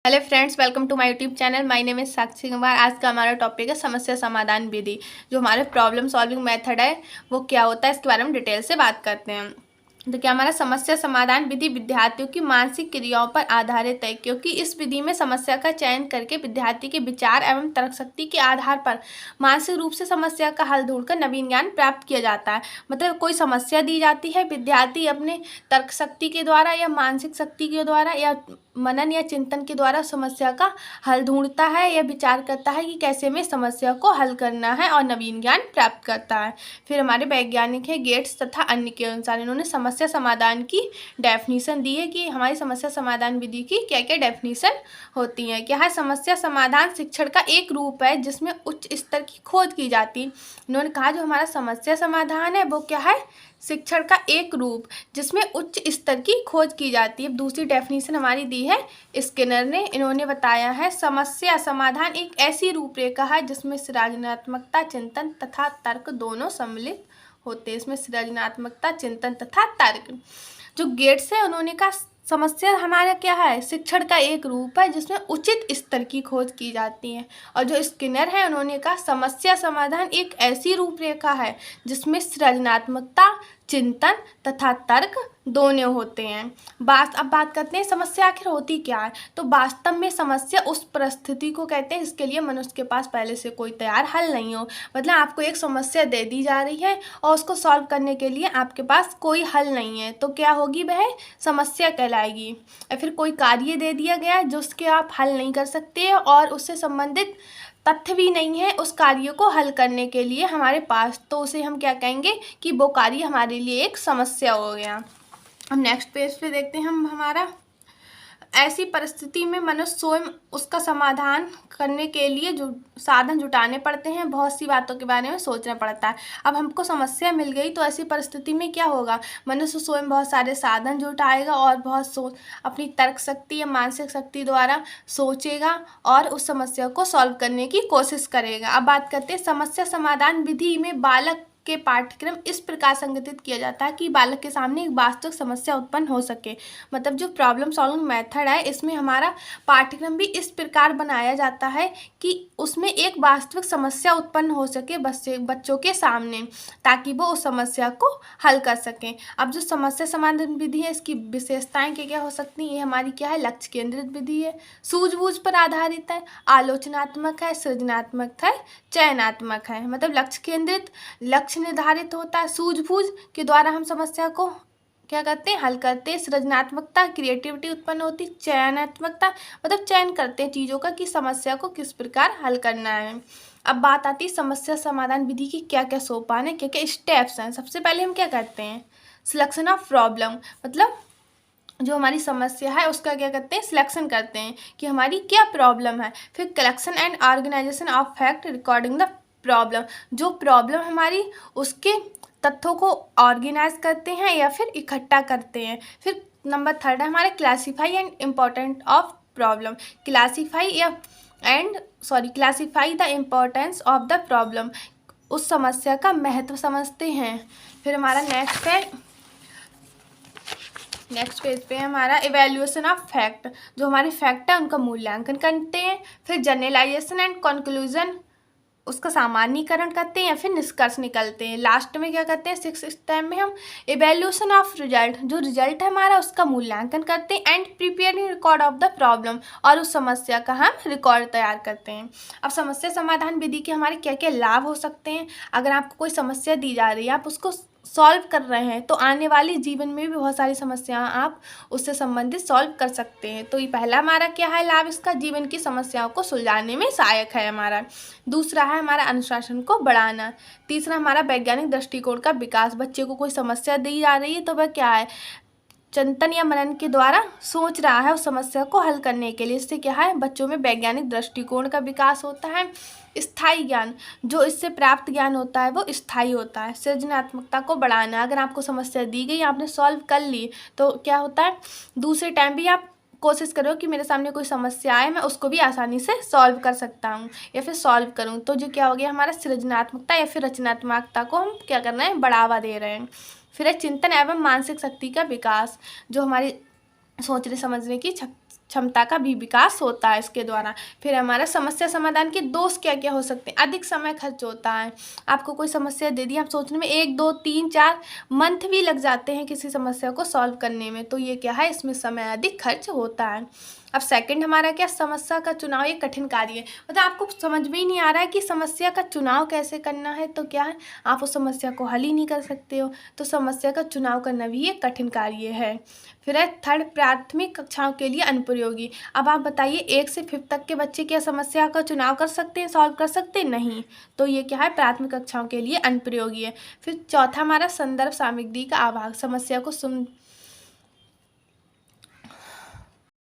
Hello friends, welcome to my YouTube channel. My name is Sakshi Kumar. आज का हमारा topic है समस्या समाधान विधि। जो हमारे प्रॉब्लम सॉल्विंग मेथड है वो क्या होता है, इसके बारे में डिटेल से बात करते हैं। तो क्या हमारा समस्या समाधान विधि विद्यार्थियों की मानसिक क्रियाओं पर आधारित है, क्योंकि इस विधि में समस्या का चयन करके विद्यार्थी के विचार एवं तर्क शक्ति के आधार पर मानसिक रूप से समस्या का हल ढूंढकर नवीन ज्ञान प्राप्त किया जाता है। मतलब कोई समस्या दी जाती है, विद्यार्थी अपने तर्क शक्ति के द्वारा या मानसिक शक्ति के द्वारा या मनन या चिंतन के द्वारा समस्या का हल ढूंढता है या विचार करता है कि कैसे में समस्या को हल करना है और नवीन ज्ञान प्राप्त करता है। फिर हमारे वैज्ञानिक है गेट्स तथा अन्य के अनुसार इन्होंने समस्या समाधान की डेफिनेशन दी है कि हमारी समस्या समाधान विधि की क्या क्या डेफिनेशन होती है। क्या है, समस्या समाधान शिक्षण का एक रूप है जिसमें उच्च स्तर की खोज की जाती है। इन्होंने कहा जो हमारा समस्या समाधान है वो क्या है, शिक्षण का एक रूप जिसमें उच्च स्तर की खोज की जाती है। दूसरी डेफिनेशन हमारी दी है स्किनर ने। इन्होंने बताया है समस्या समाधान एक ऐसी रूपरेखा है जिसमें सृजनात्मकता, चिंतन तथा तर्क दोनों सम्मिलित होते हैं। इसमें सृजनात्मकता, चिंतन तथा तर्क। जो गेट्स है उन्होंने कहा समस्या हमारा क्या है, शिक्षण का एक रूप है जिसमें उचित स्तर की खोज की जाती है। और जो स्किनर है उन्होंने कहा समस्या समाधान एक ऐसी रूपरेखा है जिसमें सृजनात्मकता, चिंतन तथा तर्क दोनों होते हैं। अब बात करते हैं समस्या आखिर होती क्या है। तो वास्तव में समस्या उस परिस्थिति को कहते हैं जिसके लिए मनुष्य के पास पहले से कोई तैयार हल नहीं हो। मतलब आपको एक समस्या दे दी जा रही है और उसको सॉल्व करने के लिए आपके पास कोई हल नहीं है, तो क्या होगी, वह समस्या कहलाएगी। या फिर कोई कार्य दे दिया गया है जो उसके आप हल नहीं कर सकते और उससे संबंधित तथ्य भी नहीं है उस कार्य को हल करने के लिए हमारे पास, तो उसे हम क्या कहेंगे कि वो कार्य हमारे लिए एक समस्या हो गया। अब नेक्स्ट पेज पे देखते हैं हम हमारा ऐसी परिस्थिति में मनुष्य स्वयं उसका समाधान करने के लिए जो साधन जुटाने पड़ते हैं, बहुत सी बातों के बारे में सोचना पड़ता है। अब हमको समस्या मिल गई तो ऐसी परिस्थिति में क्या होगा, मनुष्य स्वयं बहुत सारे साधन जुटाएगा और बहुत अपनी तर्क शक्ति या मानसिक शक्ति द्वारा सोचेगा और उस समस्या को सॉल्व करने की कोशिश करेगा। अब बात करते हैं समस्या समाधान विधि में बालक के पाठ्यक्रम इस प्रकार संगठित किया जाता है कि बालक के सामने एक वास्तविक समस्या उत्पन्न हो सके। मतलब जो प्रॉब्लम सॉल्विंग मेथड है इसमें हमारा पाठ्यक्रम भी इस प्रकार बनाया जाता है कि उसमें एक वास्तविक समस्या उत्पन्न हो सके बच्चों के सामने, ताकि वो उस समस्या को हल कर सकें। अब जो समस्या समाधान विधि है इसकी विशेषताएं क्या क्या हो सकती हैं। ये हमारी क्या है, लक्ष्य केंद्रित विधि है, सूझबूझ पर आधारित है, आलोचनात्मक है, सृजनात्मक है, चयनात्मक है। मतलब लक्ष्य केंद्रित, लक्ष्य निर्धारित होता है, सूझबूझ के द्वारा हम समस्या को क्या करते हैं, हल करते हैं, सृजनात्मकता क्रिएटिविटी उत्पन्न होती, चयनात्मकता मतलब चयन करते हैं चीज़ों का कि समस्या को किस प्रकार हल करना है। अब बात आती है समस्या समाधान विधि की क्या क्या सोपान है, क्या क्या स्टेप्स हैं। सबसे पहले हम क्या करते हैं, सिलेक्शन ऑफ प्रॉब्लम। मतलब जो हमारी समस्या है उसका क्या करते हैं, सिलेक्शन करते हैं कि हमारी क्या प्रॉब्लम है। फिर collection and organisation of fact recording the problem. जो प्रॉब्लम हमारी उसके तथ्यों को ऑर्गेनाइज करते हैं या फिर इकट्ठा करते हैं। फिर नंबर 3 है हमारे classify and important of problem. Classify the importance of the problem, उस समस्या का महत्व समझते हैं। फिर हमारा नेक्स्ट पेज पे हमारा इवैल्यूएशन ऑफ फैक्ट। जो हमारे फैक्ट है उनका मूल्यांकन करते हैं। फिर जनरलाइजेशन एंड कंक्लूजन, उसका सामान्यीकरण करते हैं या फिर निष्कर्ष निकलते हैं। लास्ट में क्या करते हैं, 6 स्टेप में हम इवैल्यूएशन ऑफ रिजल्ट, जो रिजल्ट है हमारा उसका मूल्यांकन करते हैं। And preparing record of the problem, और उस समस्या का हम रिकॉर्ड तैयार करते हैं। अब समस्या समाधान विधि के हमारे क्या क्या लाभ हो सकते हैं। अगर आपको कोई समस्या दी जा रही है, आप उसको सॉल्व कर रहे हैं, तो आने वाले जीवन में भी बहुत सारी समस्याएं आप उससे संबंधित सॉल्व कर सकते हैं। तो ये पहला हमारा क्या है लाभ, इसका जीवन की समस्याओं को सुलझाने में सहायक है हमारा। दूसरा है हमारा अनुशासन को बढ़ाना। तीसरा हमारा वैज्ञानिक दृष्टिकोण का विकास। बच्चे को कोई समस्या दी जा रही है तो वह क्या है, चिंतन या मनन के द्वारा सोच रहा है उस समस्या को हल करने के लिए। इससे क्या है, बच्चों में वैज्ञानिक दृष्टिकोण का विकास होता है। स्थायी ज्ञान, जो इससे प्राप्त ज्ञान होता है वो स्थायी होता है। सृजनात्मकता को बढ़ाना, अगर आपको समस्या दी गई, आपने सॉल्व कर ली, तो क्या होता है, दूसरे टाइम भी आप कोशिश करो कि मेरे सामने कोई समस्या आए मैं उसको भी आसानी से सॉल्व कर सकता हूँ या फिर सॉल्व करूँ। तो जो क्या हो गया, हमारा सृजनात्मकता या फिर रचनात्मकता को हम क्या कर रहे हैं, बढ़ावा दे रहे हैं। फिर है चिंतन एवं मानसिक शक्ति का विकास, जो हमारी सोचने समझने की क्षमता का भी विकास होता है इसके द्वारा। फिर हमारा समस्या समाधान के दोष क्या क्या हो सकते हैं। अधिक समय खर्च होता है। आपको कोई समस्या दे दी, आप सोचने में 1 2 3 4 मंथ भी लग जाते हैं किसी समस्या को सॉल्व करने में, तो ये क्या है, इसमें समय अधिक खर्च होता है। अब सेकंड हमारा क्या, समस्या का चुनाव एक कठिन कार्य है। मतलब आपको समझ में ही नहीं आ रहा है कि समस्या का चुनाव कैसे करना है, तो क्या है, आप उस समस्या को हल ही नहीं कर सकते हो, तो समस्या का चुनाव करना भी एक कठिन कार्य है। फिर है थर्ड, प्राथमिक कक्षाओं के लिए अनुपयोगी। अब आप बताइए 1 से 5th तक के बच्चे क्या समस्या का चुनाव कर सकते हैं, सॉल्व कर सकते हैं? नहीं, तो ये क्या है, प्राथमिक कक्षाओं के लिए अनुपयोगी है। फिर चौथा हमारा संदर्भ सामग्री का अभाव। समस्या को